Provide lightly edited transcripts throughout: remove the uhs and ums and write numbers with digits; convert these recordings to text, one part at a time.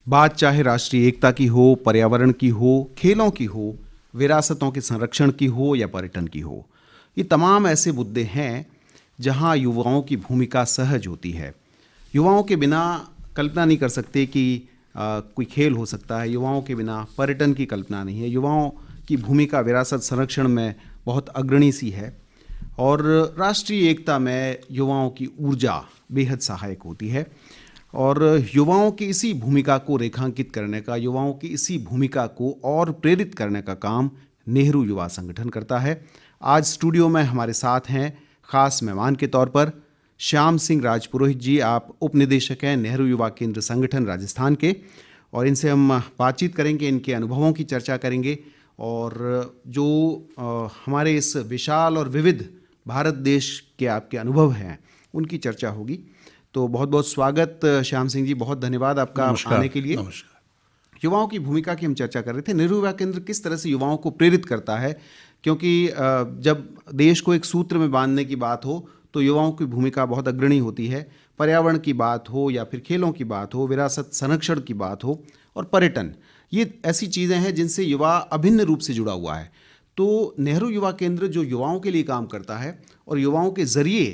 बात चाहे राष्ट्रीय एकता की हो, पर्यावरण की हो, खेलों की हो, विरासतों के संरक्षण की हो या पर्यटन की हो, ये तमाम ऐसे मुद्दे हैं जहां युवाओं की भूमिका सहज होती है। युवाओं के बिना कल्पना नहीं कर सकते कि कोई खेल हो सकता है। युवाओं के बिना पर्यटन की कल्पना नहीं है। युवाओं की भूमिका विरासत संरक्षण में बहुत अग्रणी सी है और राष्ट्रीय एकता में युवाओं की ऊर्जा बेहद सहायक होती है। और युवाओं की इसी भूमिका को रेखांकित करने का, युवाओं की इसी भूमिका को और प्रेरित करने का काम नेहरू युवा संगठन करता है। आज स्टूडियो में हमारे साथ हैं खास मेहमान के तौर पर श्याम सिंह राजपुरोहित जी। आप उप निदेशक हैं नेहरू युवा केंद्र संगठन राजस्थान के, और इनसे हम बातचीत करेंगे, इनके अनुभवों की चर्चा करेंगे और जो हमारे इस विशाल और विविध भारत देश के आपके अनुभव हैं उनकी चर्चा होगी। तो बहुत बहुत स्वागत श्याम सिंह जी, बहुत धन्यवाद आपका आने के लिए। नमस्कार। युवाओं की भूमिका की हम चर्चा कर रहे थे। नेहरू युवा केंद्र किस तरह से युवाओं को प्रेरित करता है, क्योंकि जब देश को एक सूत्र में बांधने की बात हो तो युवाओं की भूमिका बहुत अग्रणी होती है। पर्यावरण की बात हो या फिर खेलों की बात हो, विरासत संरक्षण की बात हो और पर्यटन, ये ऐसी चीज़ें हैं जिनसे युवा अभिन्न रूप से जुड़ा हुआ है। तो नेहरू युवा केंद्र जो युवाओं के लिए काम करता है और युवाओं के ज़रिए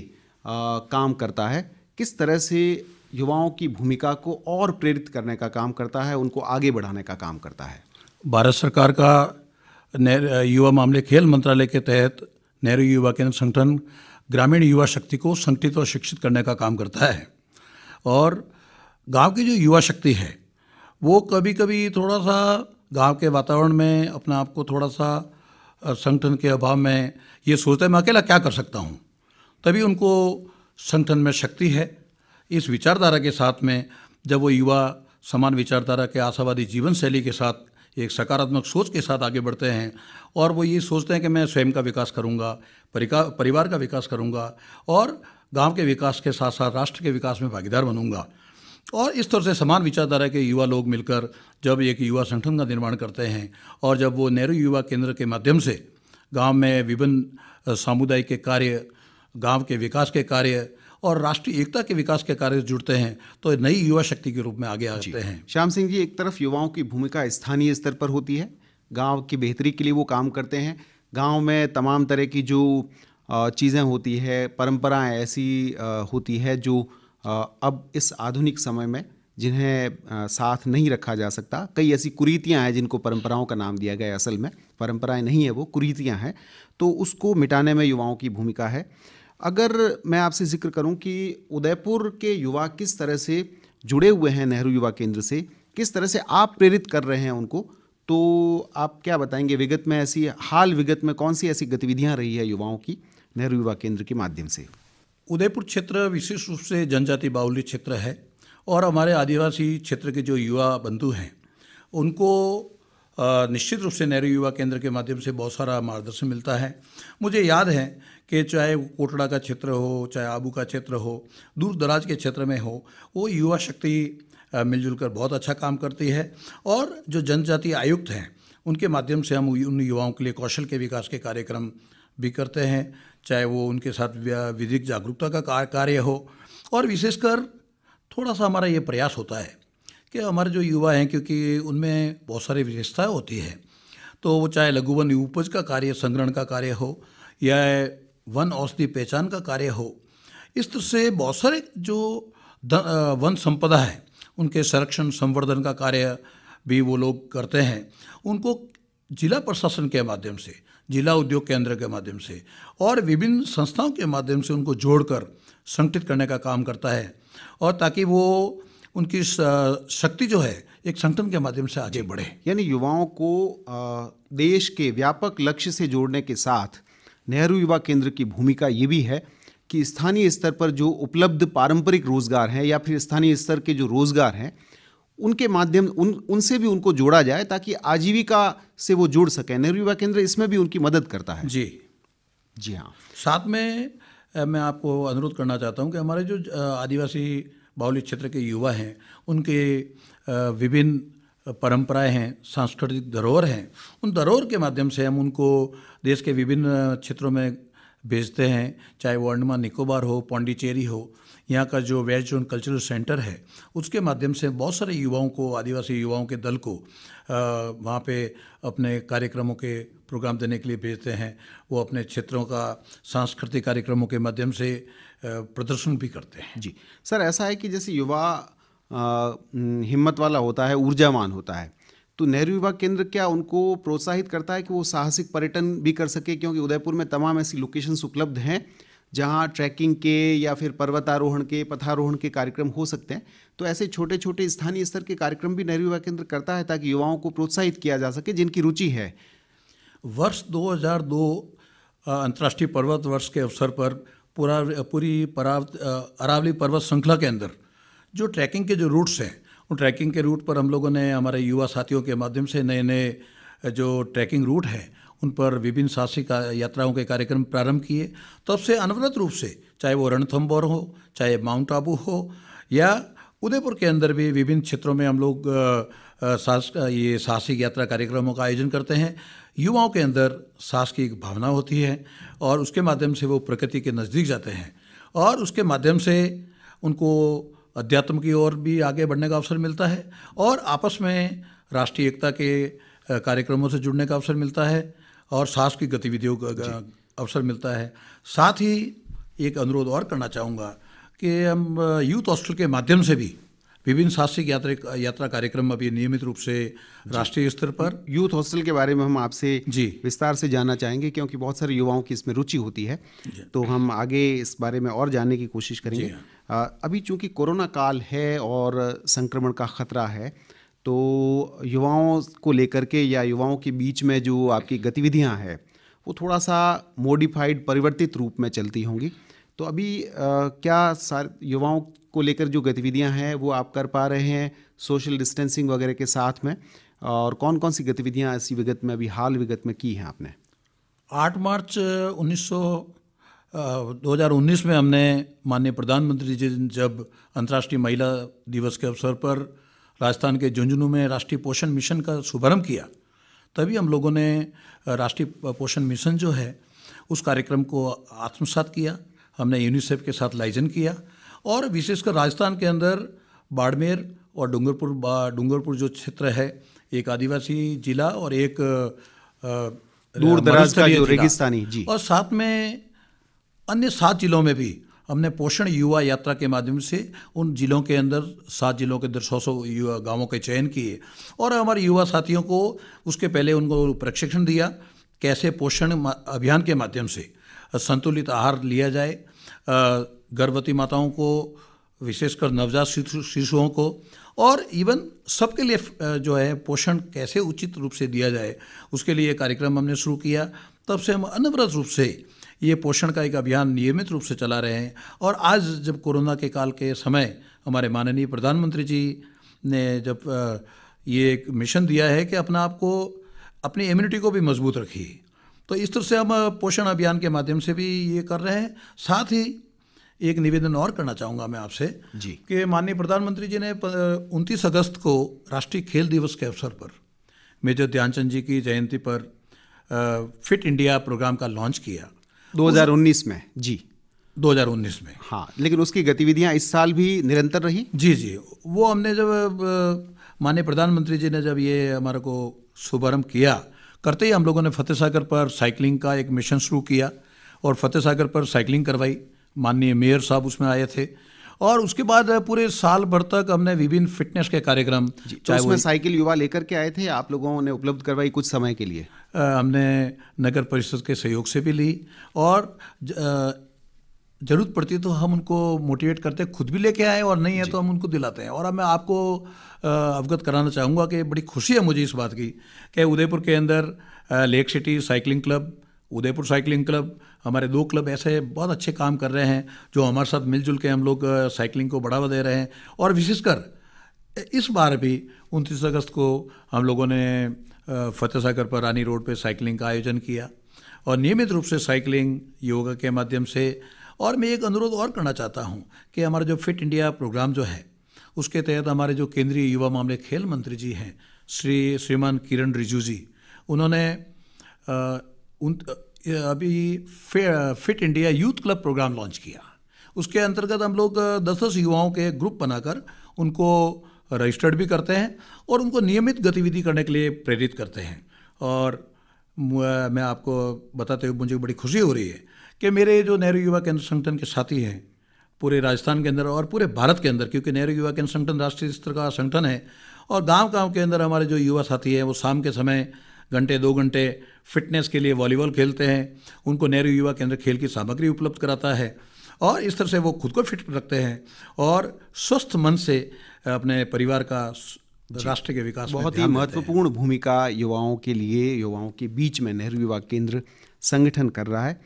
काम करता है, किस तरह से युवाओं की भूमिका को और प्रेरित करने का काम करता है, उनको आगे बढ़ाने का काम करता है। भारत सरकार का युवा मामले खेल मंत्रालय के तहत नेहरू युवा केंद्र संगठन ग्रामीण युवा शक्ति को संगठित और शिक्षित करने का काम करता है। और गांव की जो युवा शक्ति है वो कभी कभी थोड़ा सा गांव के वातावरण में अपने आप को थोड़ा सा संगठन के अभाव में ये सोचता है मैं अकेला क्या कर सकता हूँ। तभी उनको संगठन में शक्ति है। इस विचारधारा के साथ में जब वो युवा समान विचारधारा के आशावादी जीवन शैली के साथ एक सकारात्मक सोच के साथ आगे बढ़ते हैं और वो ये सोचते हैं कि मैं स्वयं का विकास करूंगा, परिवार का विकास करूंगा और गांव के विकास के साथ साथ राष्ट्र के विकास में भागीदार बनूंगा। और इस तरह से समान विचारधारा के युवा लोग मिलकर जब एक युवा संगठन का निर्माण करते हैं और जब वो नेहरू युवा केंद्र के माध्यम से गाँव में विभिन्न सामुदायिक कार्य, गांव के विकास के कार्य और राष्ट्रीय एकता के विकास के कार्य जुड़ते हैं तो नई युवा शक्ति के रूप में आगे आते हैं। श्याम सिंह जी, एक तरफ युवाओं की भूमिका स्थानीय स्तर पर होती है, गांव की बेहतरी के लिए वो काम करते हैं। गांव में तमाम तरह की जो चीज़ें होती है, परंपराएं ऐसी होती है जो अब इस आधुनिक समय में जिन्हें साथ नहीं रखा जा सकता। कई ऐसी कुरीतियां हैं जिनको परंपराओं का नाम दिया गया, असल में परंपराएं नहीं है, वो कुरीतियां हैं। तो उसको मिटाने में युवाओं की भूमिका है। अगर मैं आपसे जिक्र करूं कि उदयपुर के युवा किस तरह से जुड़े हुए हैं नेहरू युवा केंद्र से, किस तरह से आप प्रेरित कर रहे हैं उनको, तो आप क्या बताएंगे? विगत में कौन सी ऐसी गतिविधियां रही है युवाओं की नेहरू युवा केंद्र के माध्यम से? उदयपुर क्षेत्र विशेष रूप से जनजाति बाहुल्य क्षेत्र है और हमारे आदिवासी क्षेत्र के जो युवा बंधु हैं उनको निश्चित रूप से नेहरू युवा केंद्र के माध्यम से बहुत सारा मार्गदर्शन मिलता है। मुझे याद है कि चाहे वो कोटड़ा का क्षेत्र हो, चाहे आबू का क्षेत्र हो, दूर दराज के क्षेत्र में हो, वो युवा शक्ति मिलजुल कर बहुत अच्छा काम करती है। और जो जनजातीय आयुक्त हैं उनके माध्यम से हम उन युवाओं के लिए कौशल के विकास के कार्यक्रम भी करते हैं, चाहे वो उनके साथ विधिक जागरूकता का कार्य हो। और विशेषकर थोड़ा सा हमारा ये प्रयास होता है कि हमारे जो युवा हैं, क्योंकि उनमें बहुत सारी विशेषताएँ होती हैं, तो वो चाहे लघु वन उपज का कार्य, संग्रहण का कार्य हो या वन औषधि पहचान का कार्य हो, इस तरह से बहुत सारे जो वन संपदा है उनके संरक्षण संवर्धन का कार्य भी वो लोग करते हैं। उनको जिला प्रशासन के माध्यम से, जिला उद्योग केंद्र के माध्यम से और विभिन्न संस्थाओं के माध्यम से उनको जोड़कर संगठित करने का काम करता है, और ताकि वो उनकी शक्ति जो है एक संगठन के माध्यम से आगे बढ़े। यानी युवाओं को देश के व्यापक लक्ष्य से जोड़ने के साथ नेहरू युवा केंद्र की भूमिका ये भी है कि स्थानीय स्तर पर जो उपलब्ध पारंपरिक रोजगार हैं या फिर स्थानीय स्तर के जो रोजगार हैं उनके माध्यम उनसे भी उनको जोड़ा जाए ताकि आजीविका से वो जुड़ सकें। नेहरू युवा केंद्र इसमें भी उनकी मदद करता है। जी हाँ। साथ में मैं आपको अनुरोध करना चाहता हूँ कि हमारे जो आदिवासी बाहुल्य क्षेत्र के युवा हैं उनके विभिन्न परंपराएं हैं, सांस्कृतिक धरोहर हैं, उन धरोहर के माध्यम से हम उनको देश के विभिन्न क्षेत्रों में भेजते हैं, चाहे वो अंडमान निकोबार हो, पौंडीचेरी हो यहाँ का जो वेज जोन कल्चरल सेंटर है उसके माध्यम से बहुत सारे युवाओं को, आदिवासी युवाओं के दल को वहाँ पे अपने कार्यक्रमों के प्रोग्राम देने के लिए भेजते हैं। वो अपने क्षेत्रों का सांस्कृतिक कार्यक्रमों के माध्यम से प्रदर्शन भी करते हैं। जी सर, ऐसा है कि जैसे युवा हिम्मत वाला होता है, ऊर्जावान होता है, तो नेहरू युवा केंद्र क्या उनको प्रोत्साहित करता है कि वो साहसिक पर्यटन भी कर सके? क्योंकि उदयपुर में तमाम ऐसी लोकेशंस उपलब्ध हैं जहां ट्रैकिंग के या फिर पर्वतारोहण के, पथारोहण के कार्यक्रम हो सकते हैं। तो ऐसे छोटे छोटे स्थानीय स्तर के कार्यक्रम भी नेहरू युवा केंद्र करता है ताकि युवाओं को प्रोत्साहित किया जा सके जिनकी रुचि है। वर्ष 2002 अंतर्राष्ट्रीय पर्वत वर्ष के अवसर पर पूरी अरावली पर्वत श्रृंखला के अंदर जो ट्रैकिंग के जो रूट्स हैं, उन ट्रैकिंग के रूट पर हम लोगों ने हमारे युवा साथियों के माध्यम से नए नए जो ट्रैकिंग रूट हैं उन पर विभिन्न साहसिक यात्राओं के कार्यक्रम प्रारंभ किए। तब से अनवरत रूप से, चाहे वो रणथंभौर हो, चाहे माउंट आबू हो, या उदयपुर के अंदर भी विभिन्न क्षेत्रों में हम लोग ये साहसिक यात्रा कार्यक्रमों का आयोजन करते हैं। युवाओं के अंदर साहस की एक भावना होती है और उसके माध्यम से वो प्रकृति के नज़दीक जाते हैं और उसके माध्यम से उनको अध्यात्म की ओर भी आगे बढ़ने का अवसर मिलता है और आपस में राष्ट्रीय एकता के कार्यक्रमों से जुड़ने का अवसर मिलता है और साहस की गतिविधियों का अवसर मिलता है। साथ ही एक अनुरोध और करना चाहूँगा कि हम यूथ हॉस्टल के माध्यम से भी विभिन्न साहसिक यात्रा कार्यक्रम अभी नियमित रूप से राष्ट्रीय स्तर पर। यूथ हॉस्टल के बारे में हम आपसे विस्तार से जानना चाहेंगे क्योंकि बहुत सारे युवाओं की इसमें रुचि होती है, तो हम आगे इस बारे में और जानने की कोशिश करेंगे। अभी चूंकि कोरोना काल है और संक्रमण का खतरा है, तो युवाओं को लेकर के या युवाओं के बीच में जो आपकी गतिविधियां हैं वो थोड़ा सा मॉडिफाइड, परिवर्तित रूप में चलती होंगी। तो अभी क्या युवाओं को लेकर जो गतिविधियां हैं वो आप कर पा रहे हैं सोशल डिस्टेंसिंग वगैरह के साथ में, और कौन कौन सी गतिविधियां ऐसी विगत में, अभी हाल विगत में की हैं आपने? 8 मार्च 2019 में हमने माननीय प्रधानमंत्री जी जब अंतर्राष्ट्रीय महिला दिवस के अवसर पर राजस्थान के झुंझुनू में राष्ट्रीय पोषण मिशन का शुभारंभ किया, तभी हम लोगों ने राष्ट्रीय पोषण मिशन जो है उस कार्यक्रम को आत्मसात किया। हमने यूनिसेफ के साथ लाइजन किया और विशेषकर राजस्थान के अंदर बाड़मेर और डूंगरपुर जो क्षेत्र है, एक आदिवासी जिला और एक दूर दराज का जो रेगिस्तानी जी, और साथ में अन्य 7 जिलों में भी हमने पोषण युवा यात्रा के माध्यम से उन जिलों के अंदर 7 जिलों के अंदर 100 युवा गाँवों के चयन किए और हमारे युवा साथियों को उसके पहले उनको प्रशिक्षण दिया कैसे पोषण अभियान के माध्यम से संतुलित आहार लिया जाए, गर्भवती माताओं को, विशेषकर नवजात शिशुओं को, और इवन सबके लिए जो है पोषण कैसे उचित रूप से दिया जाए, उसके लिए कार्यक्रम हमने शुरू किया। तब से हम अनवरत रूप से ये पोषण का एक अभियान नियमित रूप से चला रहे हैं और आज जब कोरोना के काल के समय हमारे माननीय प्रधानमंत्री जी ने जब ये एक मिशन दिया है कि अपना आप को, अपनी इम्यूनिटी को भी मजबूत रखिए, तो इस तरह से हम पोषण अभियान के माध्यम से भी ये कर रहे हैं। साथ ही एक निवेदन और करना चाहूँगा मैं आपसे जी कि माननीय प्रधानमंत्री जी ने 29 अगस्त को राष्ट्रीय खेल दिवस के अवसर पर मेजर ध्यानचंद जी की जयंती पर फिट इंडिया प्रोग्राम का लॉन्च किया 2019 में। जी 2019 में, हाँ, लेकिन उसकी गतिविधियां इस साल भी निरंतर रही। जी वो हमने जब माननीय प्रधानमंत्री जी ने जब ये हमारे को शुभारंभ किया, करते ही हम लोगों ने फतेह सागर पर साइकिलिंग का एक मिशन शुरू किया और फतेह सागर पर साइकिलिंग करवाई। माननीय मेयर साहब उसमें आए थे और उसके बाद पूरे साल भर तक हमने विभिन्न फिटनेस के कार्यक्रम, तो उसमें साइकिल युवा लेकर के आए थे, आप लोगों ने उपलब्ध करवाई कुछ समय के लिए? हमने नगर परिषद के सहयोग से भी ली और जरूरत पड़ती है तो हम उनको मोटिवेट करते, खुद भी लेके आए, और नहीं है तो हम उनको दिलाते हैं। और अब मैं आपको अवगत कराना चाहूँगा कि बड़ी खुशी है मुझे इस बात की कि उदयपुर के अंदर lake city cycling club, Udaipur cycling club, हमारे 2 क्लब ऐसे बहुत अच्छे काम कर रहे हैं जो हमारे साथ मिलजुल के हम लोग साइकिलिंग को बढ़ावा दे रहे हैं। और विशेषकर इस बार भी 29 अगस्त को हम लोगों ने फतेह सागर पर रानी रोड पे साइकिलिंग का आयोजन किया और नियमित रूप से साइकिलिंग योगा के माध्यम से। और मैं एक अनुरोध और करना चाहता हूँ कि हमारा जो फिट इंडिया प्रोग्राम जो है उसके तहत हमारे जो केंद्रीय युवा मामले खेल मंत्री जी हैं श्रीमान किरण रिजिजू जी, उन्होंने अभी Fit India Youth Club programme launch किया उसके अंतर्गत हम लोग 10-10 युवाओं के ग्रुप बनाकर उनको रजिस्टर्ड भी करते हैं और उनको नियमित गतिविधि करने के लिए प्रेरित करते हैं। और मैं आपको बताते हुए मुझे बड़ी खुशी हो रही है कि मेरे जो नेहरू युवा केंद्र संगठन के साथी हैं पूरे राजस्थान के अंदर और पूरे भारत के अंदर, क्योंकि नेहरू युवा केंद्र संगठन राष्ट्रीय स्तर का संगठन है, और गांव-गांव के अंदर हमारे जो युवा साथी हैं वो शाम के समय घंटे 2 घंटे फिटनेस के लिए वॉलीबॉल खेलते हैं। उनको नेहरू युवा केंद्र खेल की सामग्री उपलब्ध कराता है और इस तरह से वो खुद को फिट रखते हैं और स्वस्थ मन से अपने परिवार का, राष्ट्र के विकास में बहुत ही महत्वपूर्ण भूमिका युवाओं के लिए, युवाओं के बीच में नेहरू युवा केंद्र संगठन कर रहा है।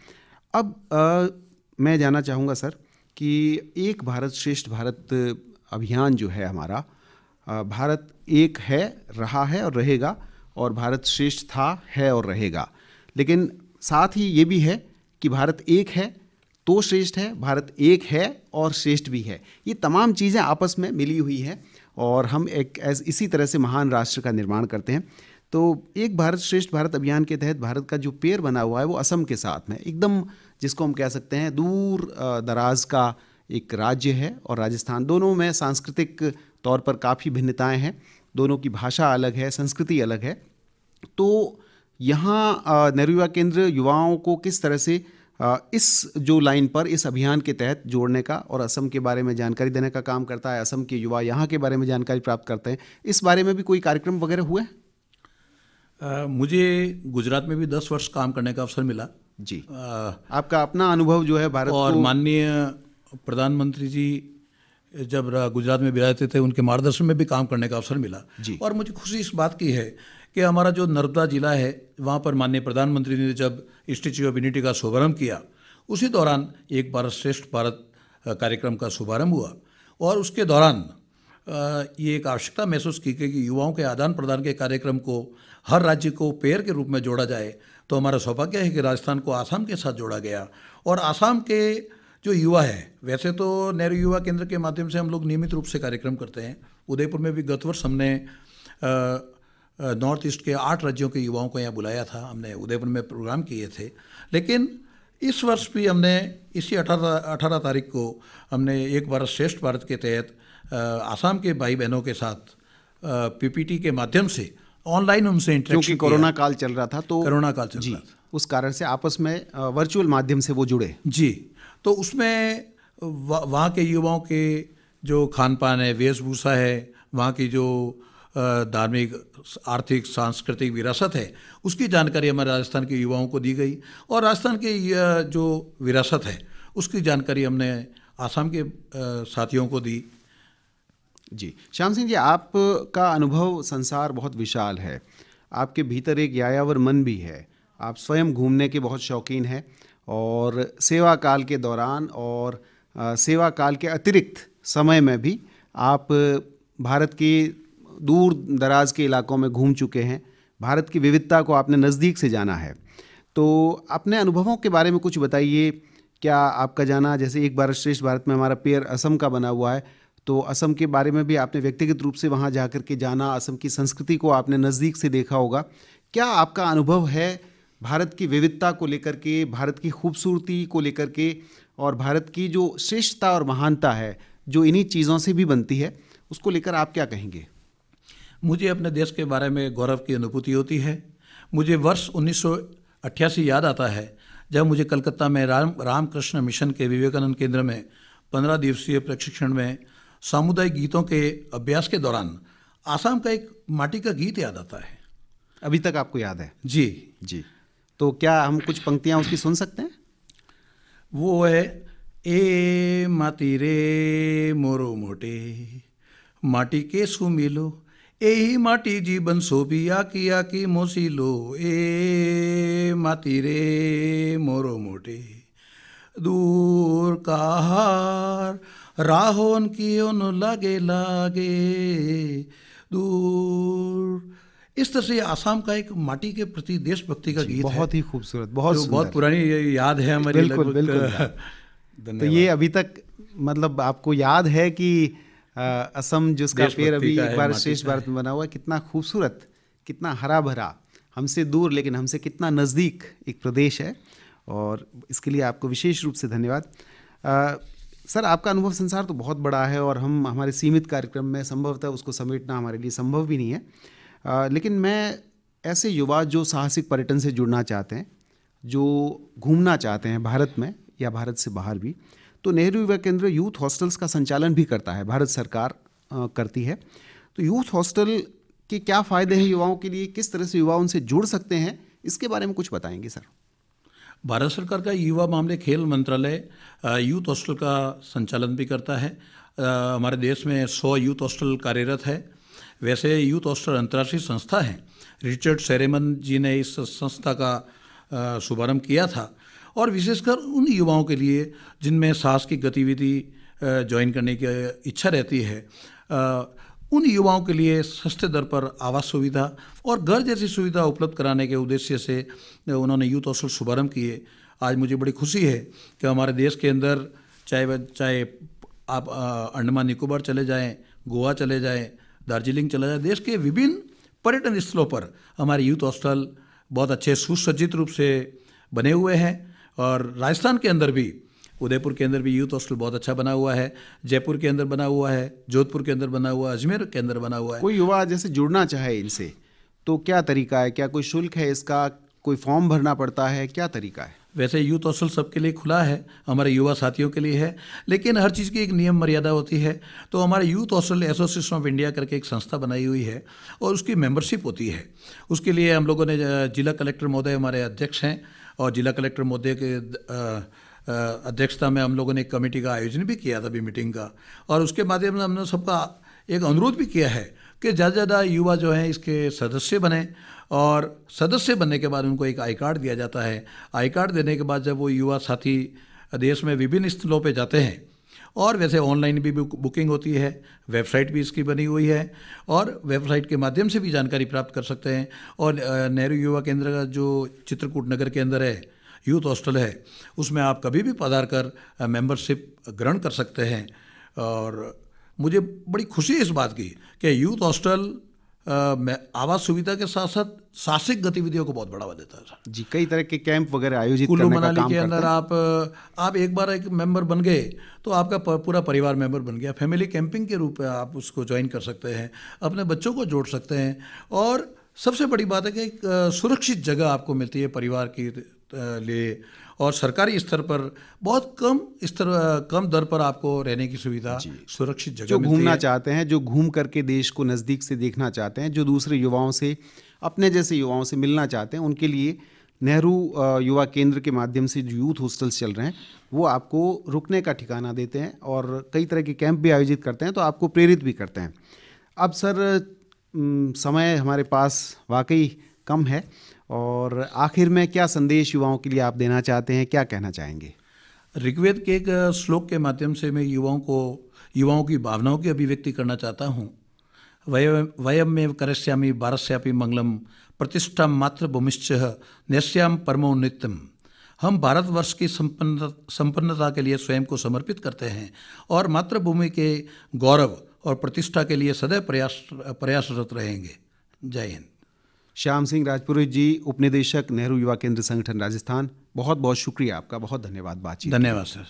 अब मैं जानना चाहूँगा सर कि एक भारत श्रेष्ठ भारत अभियान जो है हमारा, भारत एक है, रहा है और रहेगा, और भारत श्रेष्ठ था, है और रहेगा, लेकिन साथ ही ये भी है कि भारत एक है तो श्रेष्ठ है, भारत एक है और श्रेष्ठ भी है। ये तमाम चीज़ें आपस में मिली हुई हैं और हम इसी तरह से महान राष्ट्र का निर्माण करते हैं। तो एक भारत श्रेष्ठ भारत अभियान के तहत भारत का जो पेड़ बना हुआ है वो असम के साथ में एकदम, जिसको हम कह सकते हैं दूर दराज का एक राज्य है, और राजस्थान, दोनों में सांस्कृतिक तौर पर काफ़ी भिन्नताएं हैं, दोनों की भाषा अलग है, संस्कृति अलग है। तो यहाँ नेहरू युवा केंद्र युवाओं को किस तरह से इस जो लाइन पर, इस अभियान के तहत जोड़ने का और असम के बारे में जानकारी देने का काम करता है, असम के युवा यहाँ के बारे में जानकारी प्राप्त करते हैं, इस बारे में भी कोई कार्यक्रम वगैरह हुए? मुझे गुजरात में भी 10 वर्ष काम करने का अवसर मिला जी। आपका अपना अनुभव जो है भारत और माननीय प्रधानमंत्री जी जब गुजरात में विराजते थे उनके मार्गदर्शन में भी काम करने का अवसर मिला जी। और मुझे खुशी इस बात की है कि हमारा जो नर्मदा जिला है वहाँ पर माननीय प्रधानमंत्री ने जब स्टैच्यू ऑफ यूनिटी का शुभारंभ किया, उसी दौरान एक भारत श्रेष्ठ भारत कार्यक्रम का शुभारंभ हुआ और उसके दौरान ये एक आवश्यकता महसूस की कि युवाओं के आदान प्रदान के कार्यक्रम को हर राज्य को पेयर के रूप में जोड़ा जाए। तो हमारा सौभाग्य है कि राजस्थान को आसाम के साथ जोड़ा गया और आसाम के जो युवा है, वैसे तो नेहरू युवा केंद्र के माध्यम से हम लोग नियमित रूप से कार्यक्रम करते हैं। उदयपुर में भी गत वर्ष हमने नॉर्थ ईस्ट के 8 राज्यों के युवाओं को यहाँ बुलाया था, हमने उदयपुर में प्रोग्राम किए थे। लेकिन इस वर्ष भी हमने इसी 18 तारीख को हमने एक भारत श्रेष्ठ भारत के तहत आसाम के भाई बहनों के साथ पीपीटी के माध्यम से ऑनलाइन उनसे इंटरेक्शन, क्योंकि कोरोना काल चल रहा था, तो कोरोना काल चल रहा था, उस कारण से आपस में वर्चुअल माध्यम से वो जुड़े जी। तो उसमें वहाँ के युवाओं के जो खान पान है, वेशभूषा है, वहाँ की जो धार्मिक, आर्थिक, सांस्कृतिक विरासत है, उसकी जानकारी हमारे राजस्थान के युवाओं को दी गई और राजस्थान की जो विरासत है उसकी जानकारी हमने आसाम के साथियों को दी जी। श्याम सिंह जी, आपका अनुभव संसार बहुत विशाल है, आपके भीतर एक यायावर मन भी है, आप स्वयं घूमने के बहुत शौकीन हैं और सेवा काल के दौरान और सेवा काल के अतिरिक्त समय में भी आप भारत के दूर दराज के इलाकों में घूम चुके हैं, भारत की विविधता को आपने नज़दीक से जाना है। तो अपने अनुभवों के बारे में कुछ बताइए। क्या आपका जाना, जैसे एक भारत श्रेष्ठ भारत में हमारा पेयर असम का बना हुआ है, तो असम के बारे में भी आपने व्यक्तिगत रूप से वहाँ जा कर के जाना, असम की संस्कृति को आपने नज़दीक से देखा होगा। क्या आपका अनुभव है भारत की विविधता को लेकर के, भारत की खूबसूरती को लेकर के, और भारत की जो श्रेष्ठता और महानता है जो इन्हीं चीज़ों से भी बनती है, उसको लेकर आप क्या कहेंगे? मुझे अपने देश के बारे में गौरव की अनुभूति होती है। मुझे वर्ष 1988 याद आता है जब मुझे कलकत्ता में रामकृष्ण मिशन के विवेकानंद केंद्र में 15 दिवसीय प्रशिक्षण में सामुदायिक गीतों के अभ्यास के दौरान आसाम का एक माटी का गीत याद आता है। अभी तक आपको याद है? जी जी। तो क्या हम कुछ पंक्तियाँ उसकी सुन सकते हैं? वो है, ए माटी रे मोरो मोटे माटी के सुमिलो, एही माटी जीवन सोबिया किया की मोसिलो, ए माटी रे मोरो मोटे दूर कहार राहोन की ओन लागे लागे दूर। इस तरह से आसाम का एक माटी के प्रति देशभक्ति का गीत बहुत है। ही खूबसूरत, बहुत पुरानी याद है हमारी। बिल्कुल। तो ये अभी तक मतलब आपको याद है कि असम जिसका पेड़ अभी एक बार श्रेष्ठ भारत में बना हुआ है, कितना खूबसूरत, कितना हरा भरा, हमसे दूर लेकिन हमसे कितना नज़दीक एक प्रदेश है, और इसके लिए आपको विशेष रूप से धन्यवाद। सर, आपका अनुभव संसार तो बहुत बड़ा है और हम हमारे सीमित कार्यक्रम में संभवतः उसको समेटना हमारे लिए संभव भी नहीं है। लेकिन मैं ऐसे युवा जो साहसिक पर्यटन से जुड़ना चाहते हैं, जो घूमना चाहते हैं भारत में या भारत से बाहर भी, तो नेहरू युवा केंद्र यूथ हॉस्टल्स का संचालन भी करता है, भारत सरकार करती है। तो यूथ हॉस्टल के क्या फ़ायदे हैं युवाओं के लिए, किस तरह से युवा उनसे जुड़ सकते हैं, इसके बारे में कुछ बताएंगे सर? भारत सरकार का युवा मामले खेल मंत्रालय यूथ हॉस्टल का संचालन भी करता है। हमारे देश में 100 यूथ हॉस्टल कार्यरत है। वैसे यूथ हॉस्टल अंतर्राष्ट्रीय संस्था है। रिचर्ड सेरेमन जी ने इस संस्था का शुभारंभ किया था और विशेषकर उन युवाओं के लिए जिनमें साहस की गतिविधि ज्वाइन करने की इच्छा रहती है, उन युवाओं के लिए सस्ते दर पर आवास सुविधा और घर जैसी सुविधा उपलब्ध कराने के उद्देश्य से उन्होंने यूथ हॉस्टल शुभारंभ किए। आज मुझे बड़ी खुशी है कि हमारे देश के अंदर चाहे आप अंडमान निकोबार चले जाएं, गोवा चले जाएं, दार्जिलिंग चले जाएं, देश के विभिन्न पर्यटन स्थलों पर हमारे यूथ हॉस्टल बहुत अच्छे सुसज्जित रूप से बने हुए हैं। और राजस्थान के अंदर भी, उदयपुर के अंदर भी यूथ हॉस्टल बहुत अच्छा बना हुआ है, जयपुर के अंदर बना हुआ है, जोधपुर के अंदर बना हुआ है, अजमेर के अंदर बना हुआ है। कोई युवा जैसे जुड़ना चाहे इनसे, तो क्या तरीका है? क्या कोई शुल्क है इसका? कोई फॉर्म भरना पड़ता है? क्या तरीका है? वैसे यूथ हॉस्टल सबके लिए खुला है, हमारे युवा साथियों के लिए है, लेकिन हर चीज़ की एक नियम मर्यादा होती है। तो हमारे youth hostel association of India करके एक संस्था बनाई हुई है और उसकी मेंबरशिप होती है। उसके लिए हम लोगों ने जिला कलेक्टर महोदय हमारे अध्यक्ष हैं और जिला कलेक्टर महोदय के अध्यक्षता में हम लोगों ने एक कमेटी का आयोजन भी किया था अभी मीटिंग का, और उसके माध्यम से हमने सबका एक अनुरोध भी किया है कि ज़्यादा से ज़्यादा युवा जो हैं इसके सदस्य बने, और सदस्य बनने के बाद उनको एक आई कार्ड दिया जाता है। आई कार्ड देने के बाद जब वो युवा साथी देश में विभिन्न स्थलों पे जाते हैं, और वैसे ऑनलाइन भी बुकिंग होती है, वेबसाइट भी इसकी बनी हुई है और वेबसाइट के माध्यम से भी जानकारी प्राप्त कर सकते हैं। और नेहरू युवा केंद्र का जो चित्रकूट नगर के अंदर है यूथ हॉस्टल है, उसमें आप कभी भी पधार कर मेंबरशिप ग्रहण कर सकते हैं। और मुझे बड़ी खुशी है इस बात की कि यूथ हॉस्टल में आवास सुविधा के साथ साथ साहसिक गतिविधियों को बहुत बढ़ावा देता है जी। कई तरह के कैंप वगैरह आयोजित कुल्लू करने का मनाली काम के करते अंदर आप एक बार एक मेंबर बन गए तो आपका पूरा परिवार मेंबर बन गया। फैमिली कैंपिंग के रूप में आप उसको ज्वाइन कर सकते हैं, अपने बच्चों को जोड़ सकते हैं, और सबसे बड़ी बात है कि एक सुरक्षित जगह आपको मिलती है परिवार के लिए, और सरकारी स्तर पर बहुत कम दर पर आपको रहने की सुविधा, सुरक्षित जगह जो मिलती घूमना है। चाहते हैं, जो घूम करके देश को नज़दीक से देखना चाहते हैं, जो दूसरे युवाओं से, अपने जैसे युवाओं से मिलना चाहते हैं, उनके लिए नेहरू युवा केंद्र के माध्यम से जो यूथ हॉस्टल्स चल रहे हैं वो आपको रुकने का ठिकाना देते हैं और कई तरह के कैंप भी आयोजित करते हैं, तो आपको प्रेरित भी करते हैं। अब सर, समय हमारे पास वाकई कम है, और आखिर में क्या संदेश युवाओं के लिए आप देना चाहते हैं, क्या कहना चाहेंगे? ऋग्वेद के एक श्लोक के माध्यम से मैं युवाओं की भावनाओं की अभिव्यक्ति करना चाहता हूँ। वयम में करस्यामि भारस्यापि मंगलम प्रतिष्ठा मात्र भूमिश्च नैस्याम परमो नित्यम। हम भारतवर्ष की संपन्नता के लिए स्वयं को समर्पित करते हैं और मातृभूमि के गौरव और प्रतिष्ठा के लिए सदैव प्रयासरत रहेंगे। जय हिंद। श्याम सिंह राजपुरोहित जी, उपनिदेशक नेहरू युवा केंद्र संगठन राजस्थान, बहुत बहुत शुक्रिया आपका, बहुत धन्यवाद बातचीत। धन्यवाद सर।